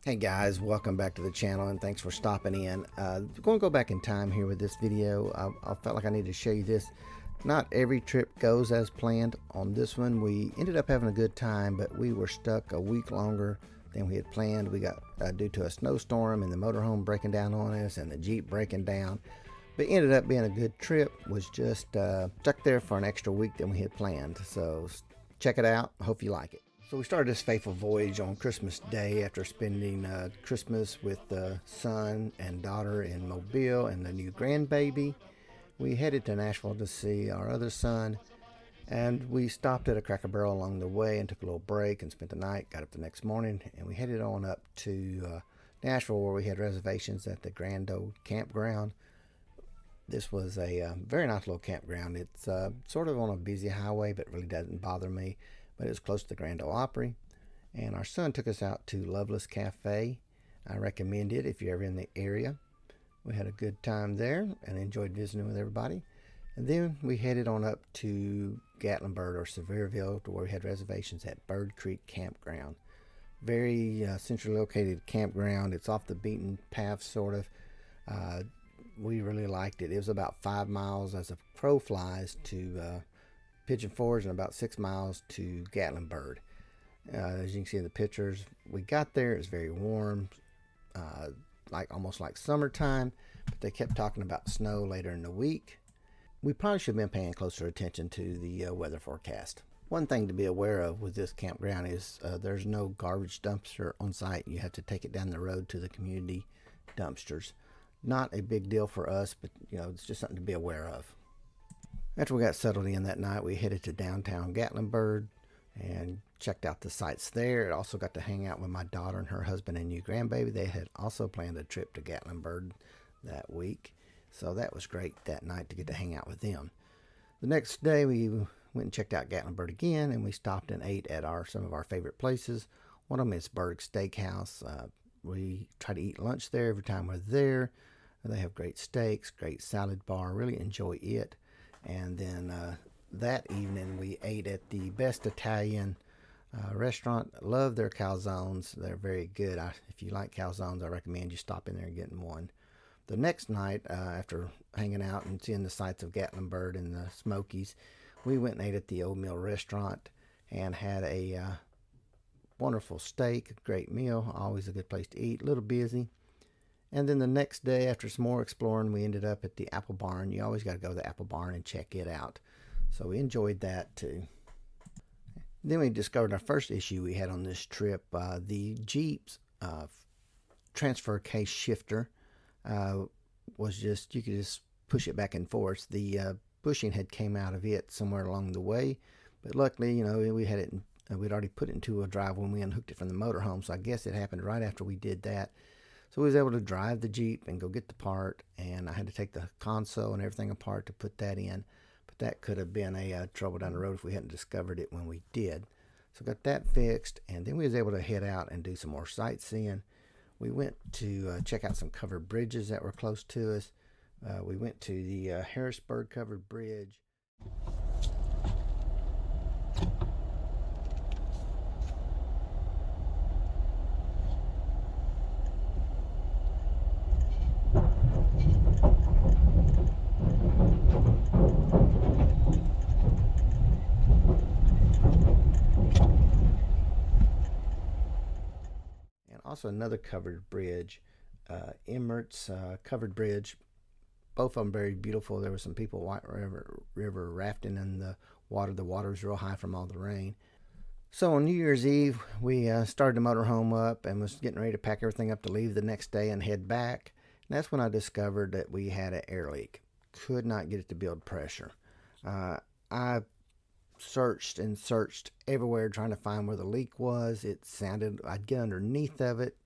Hey guys, welcome back to the channel and thanks for stopping in. Going to go back in time here with this video. I felt like I needed to show you this. Not every trip goes as planned. On this one, we ended up having a good time, but we were stuck a week longer than we had planned. We got due to a snowstorm and the motorhome breaking down on us and the Jeep breaking down. But it ended up being a good trip. Was just stuck there for an extra week than we had planned. So check it out. Hope you like it. So we started this faithful voyage on Christmas Day after spending Christmas with the son and daughter in Mobile and the new grandbaby. We headed to Nashville to see our other son, and we stopped at a Cracker Barrel along the way and took a little break and spent the night. Got up the next morning, and we headed on up to Nashville, where we had reservations at the Grand Old Campground. This was a very nice little campground. It's sort of on a busy highway, but really doesn't bother me. But it was close to the Grand Ole Opry, and our son took us out to Loveless Cafe. I recommend it if you're ever in the area. We had a good time there and enjoyed visiting with everybody. And then we headed on up to Gatlinburg or Sevierville, to where we had reservations at Bird Creek Campground. Very centrally located campground. It's off the beaten path, sort of. We really liked it. It was about 5 miles as a crow flies to Pigeon Forge and about 6 miles to Gatlinburg. As you can see in the pictures, we got there. It was very warm, almost like summertime, but they kept talking about snow later in the week. We probably should have been paying closer attention to the weather forecast. One thing to be aware of with this campground is there's no garbage dumpster on site. You have to take it down the road to the community dumpsters. Not a big deal for us, but it's just something to be aware of. After we got settled in that night, we headed to downtown Gatlinburg and checked out the sights there. I also got to hang out with my daughter and her husband and new grandbaby. They had also planned a trip to Gatlinburg that week, so that was great that night to get to hang out with them. The next day, we went and checked out Gatlinburg again, and we stopped and ate at some of our favorite places. One of them is Berg Steakhouse. We try to eat lunch there every time we're there. They have great steaks, great salad bar. Really enjoy it. And then that evening we ate at the Best Italian restaurant. Love their calzones. They're very good. If you like calzones, I recommend you stop in there and getting one. The next night, after hanging out and seeing the sights of Gatlinburg and the Smokies, we went and ate at the Old Mill restaurant and had a wonderful steak. Great meal. Always a good place to eat. A little busy. And then the next day, after some more exploring, we ended up at the Apple Barn. You always got to go to the Apple Barn and check it out. So we enjoyed that too. Then we discovered our first issue we had on this trip. The Jeep's transfer case shifter was just, you could just push it back and forth. The bushing had came out of it somewhere along the way. But luckily, we had it, we'd already put it into a drive when we unhooked it from the motorhome. So I guess it happened right after we did that. So we was able to drive the Jeep and go get the part, and I had to take the console and everything apart to put that in. But that could have been a trouble down the road if we hadn't discovered it when we did. So got that fixed, and then we was able to head out and do some more sightseeing. We went to check out some covered bridges that were close to us. We went to the Harrisburg covered bridge. Also another covered bridge, Emmert's covered bridge. Both of them very beautiful. There were some people White River rafting in the water. The water was real high from all the rain. So on New Year's Eve, we started the motorhome up and was getting ready to pack everything up to leave the next day and head back. And that's when I discovered that we had an air leak. Could not get it to build pressure. I searched and searched everywhere trying to find where the leak was. It sounded, I'd get underneath of it.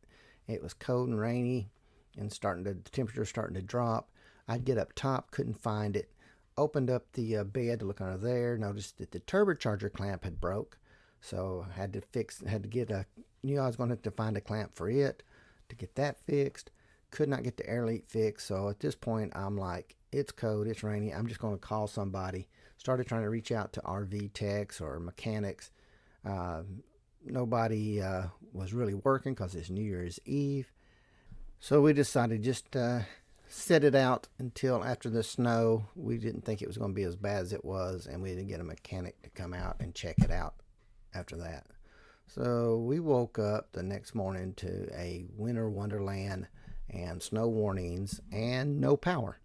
It was cold and rainy and the temperature starting to drop. I'd get up top, couldn't find it. Opened up the bed to look under there, noticed that the turbocharger clamp had broke. So I had to knew I was going to have to find a clamp for it to get that fixed. Could not get the air leak fixed. So at this point, I'm like, it's cold, it's rainy. I'm just going to call somebody. Started trying to reach out to RV techs or mechanics. Nobody was really working because it's New Year's Eve. So we decided just set it out until after the snow. We didn't think it was going to be as bad as it was, and we didn't get a mechanic to come out and check it out after that. So we woke up the next morning to a winter wonderland and snow warnings and no power.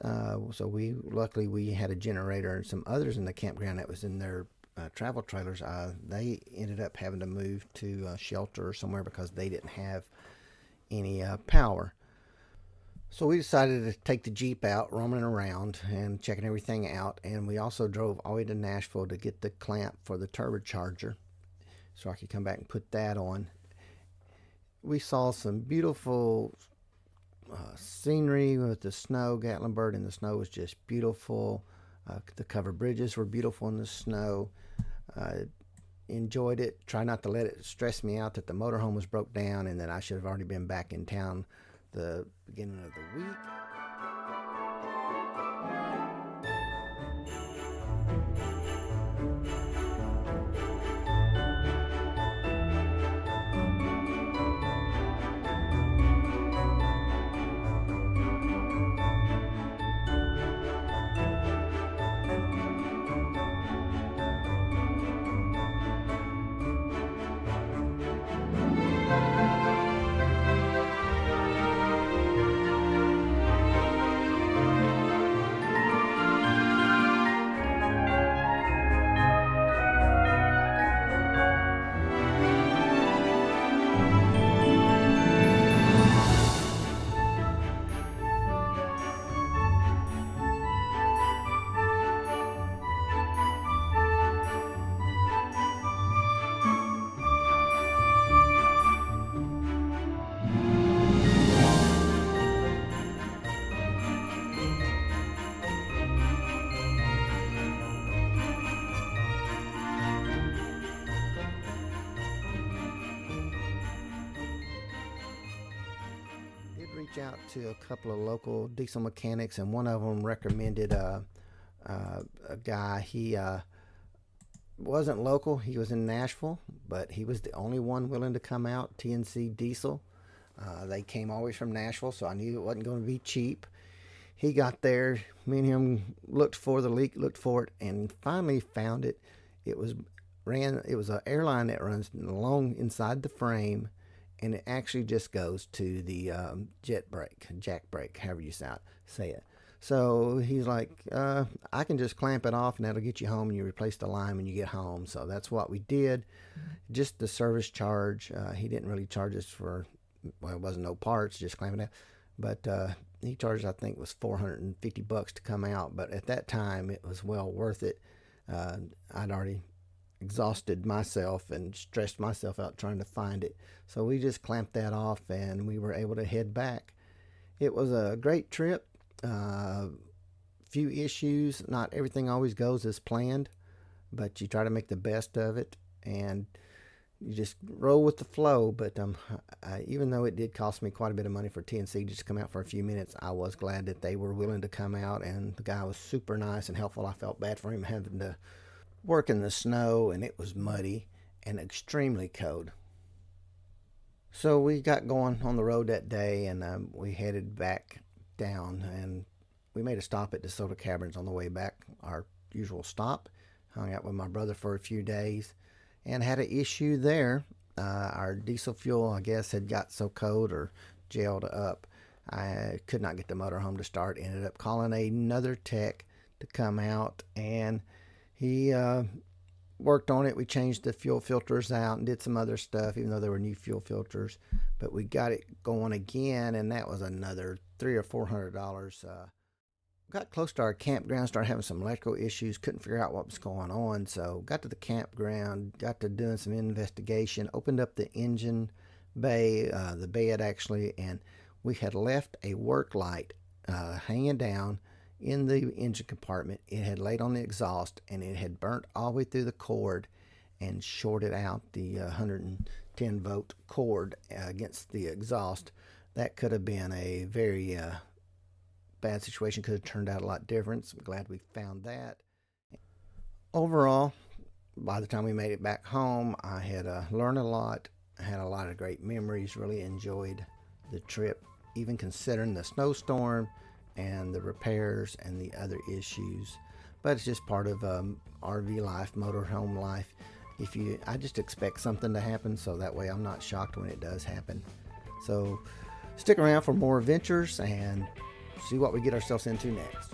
So luckily we had a generator, and some others in the campground that was in their travel trailers, they ended up having to move to shelter or somewhere because they didn't have any power. So we decided to take the Jeep out, roaming around and checking everything out. And we also drove all the way to Nashville to get the clamp for the turbocharger so I could come back and put that on. We saw some beautiful scenery with the snow. Gatlinburg in the snow was just beautiful. The covered bridges were beautiful in the snow. Enjoyed it. Try not to let it stress me out that the motorhome was broke down and that I should have already been back in town the beginning of the week. Reach out to a couple of local diesel mechanics, and one of them recommended a guy. He wasn't local, he was in Nashville, but he was the only one willing to come out. TNC Diesel. They came always from Nashville, so I knew it wasn't going to be cheap. He got there, me and him looked for the leak, looked for it, and finally found it. It was an airline that runs along inside the frame, and it actually just goes to the jack brake, however you say it. So he's like, I can just clamp it off and that'll get you home, and you replace the line when you get home. So that's what we did. Just the service charge. He didn't really charge us for, well, it wasn't no parts, just clamping it. But he charged, I think, was $450 to come out. But at that time, it was well worth it. I'd already exhausted myself and stressed myself out trying to find it. So we just clamped that off and we were able to head back. It was a great trip. Few issues. Not everything always goes as planned, but you try to make the best of it and you just roll with the flow. But even though it did cost me quite a bit of money for TNC just to come out for a few minutes, I was glad that they were willing to come out, and the guy was super nice and helpful. I felt bad for him having to work in the snow, and it was muddy and extremely cold. So we got going on the road that day, and we headed back down, and we made a stop at DeSoto Caverns on the way back, our usual stop. Hung out with my brother for a few days and had an issue there. Our diesel fuel, I guess, had got so cold or gelled up, I could not get the motorhome to start. Ended up calling another tech to come out, and he worked on it. We changed the fuel filters out and did some other stuff, even though they were new fuel filters. But we got it going again, and that was another $300 or $400. Got close to our campground, started having some electrical issues, couldn't figure out what was going on. So got to the campground, got to doing some investigation, opened up the engine bay, the bed actually, and we had left a work light hanging down in the engine compartment. It had laid on the exhaust, and it had burnt all the way through the cord and shorted out the 110 volt cord against the exhaust. That could have been a very bad situation, could have turned out a lot different. So I'm glad we found that. Overall, by the time we made it back home, I had learned a lot. had a lot of great memories. Really enjoyed the trip, even considering the snowstorm and the repairs and the other issues. But it's just part of RV life, motorhome life. I just expect something to happen, so that way I'm not shocked when it does happen. So stick around for more adventures and see what we get ourselves into next.